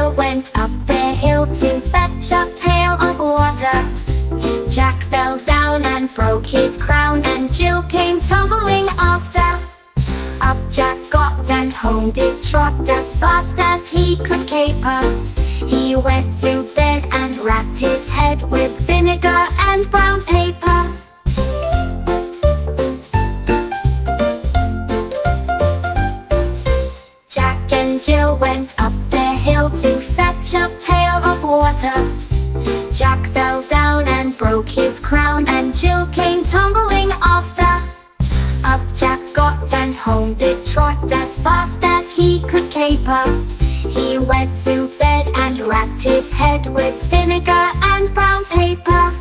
Jill went up the hill to fetch a pail of water. Jack fell down and broke his crown, and Jill came tumbling after. Up Jack got and home did trot as fast as he could caper. He went to bed and wrapped his head with vinegar and brown paper. Jack and Jill went up the hill to fetch a pail of water. Jack fell down and broke his crown, and Jill came tumbling after. Up Jack got and home did trot as fast as he could caper. He went to bed and wrapped his head with vinegar and brown paper.